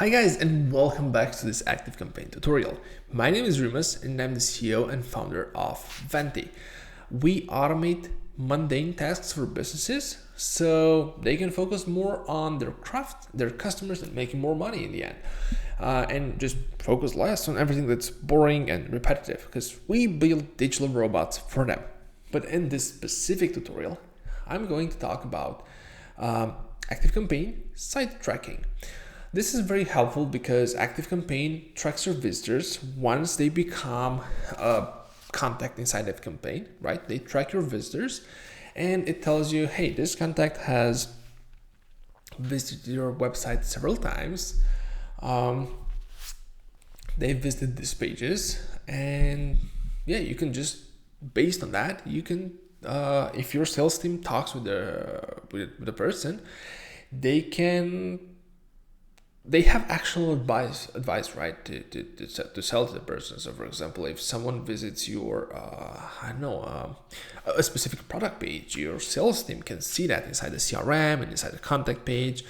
Hi guys, and welcome back to this ActiveCampaign tutorial. My name is Rimas and I'm the CEO and founder of Venti. We automate mundane tasks for businesses so they can focus more on their craft, their customers, and making more money in the end. And just focus less on everything that's boring and repetitive, because we build digital robots for them. But in this specific tutorial, I'm going to talk about ActiveCampaign site tracking. This is very helpful because ActiveCampaign tracks your visitors once they become a contact inside ActiveCampaign, right? They track your visitors and it tells you, hey, this contact has visited your website several times. They visited these pages, and yeah, you can just, based on that, you can, if your sales team talks with the person, they have actual advice, right, to sell to the person. So for example, if someone visits your a specific product page, your sales team can see that inside the CRM and inside the contact page,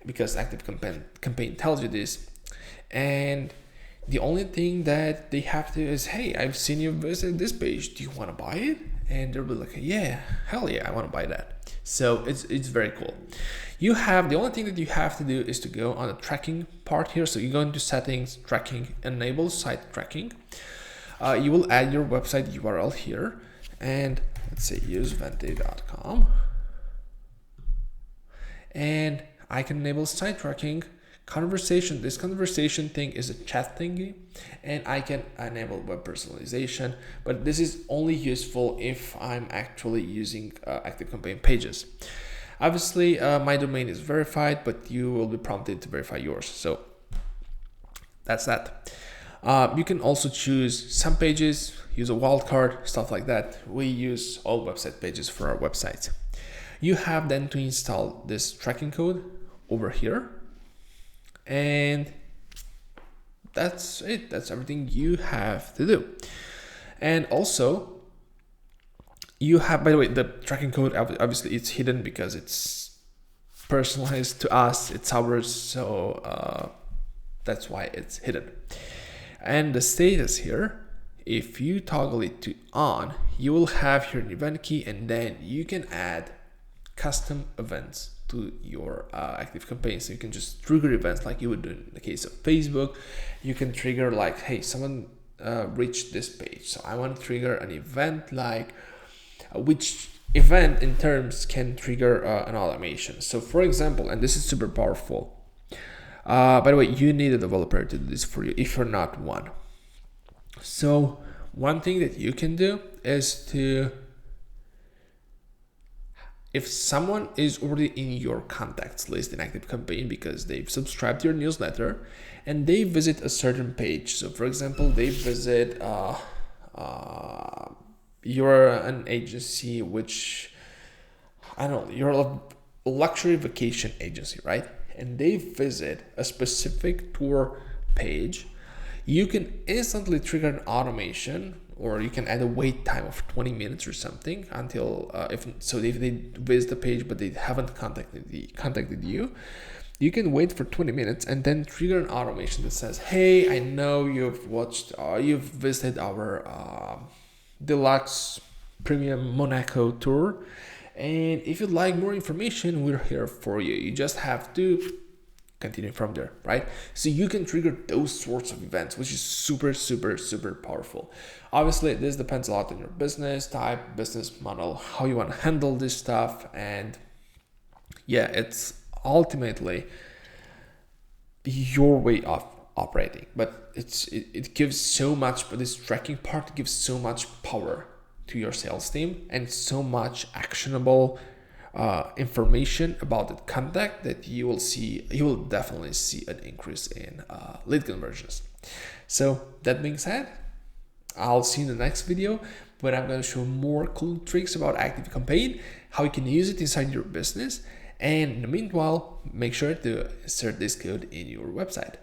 because ActiveCampaign tells you this. And the only thing that they have to is, hey, I've seen you visit this page, do you want to buy it? And they'll be like, yeah, hell yeah, I want to buy that. So it's very cool. You have, the only thing that you have to do is to go on the tracking part here. So you go into settings, tracking, enable site tracking. You will add your website URL here, and let's say useventi.com, and I can enable site tracking. Conversation, this conversation thing is a chat thingy, and I can enable web personalization, but this is only useful if I'm actually using ActiveCampaign pages. Obviously, my domain is verified, but you will be prompted to verify yours. So that's that. You can also choose some pages, use a wildcard, stuff like that. We use all website pages for our website. You have then to install this tracking code over here. And that's it. That's everything you have to do. And also, you have, by the way, the tracking code, obviously it's hidden because it's personalized to us, it's ours, so that's why it's hidden. And the status here, if you toggle it to on, you will have here an event key, and then you can add custom events to your ActiveCampaign. So you can just trigger events like you would do in the case of Facebook. You can trigger like, hey, someone reached this page, so I want to trigger an event like, which event in terms can trigger an automation. So for example, and this is super powerful, by the way, you need a developer to do this for you if you're not one. So one thing that you can do is to, if someone is already in your contacts list in ActiveCampaign because they've subscribed to your newsletter and they visit a certain page, so for example, they visit, you're an agency which, I don't know, you're a luxury vacation agency, right? And they visit a specific tour page, you can instantly trigger an automation, or you can add a wait time of 20 minutes or something until if they visit the page but they haven't contacted you, you can wait for 20 minutes and then trigger an automation that says, hey, I know you've visited our deluxe premium Monaco tour, and if you'd like more information, we're here for you. You just have to continue from there, right? So you can trigger those sorts of events, which is super powerful. Obviously, this depends a lot on your business type, business model, how you want to handle this stuff, and yeah, it's ultimately your way of operating. But it gives so much, but this tracking part gives so much power to your sales team and so much actionable information about the contact that you will definitely see an increase in lead conversions. So that being said, I'll see you in the next video where I'm going to show more cool tricks about ActiveCampaign, how you can use it inside your business, and in the meanwhile, make sure to insert this code in your website.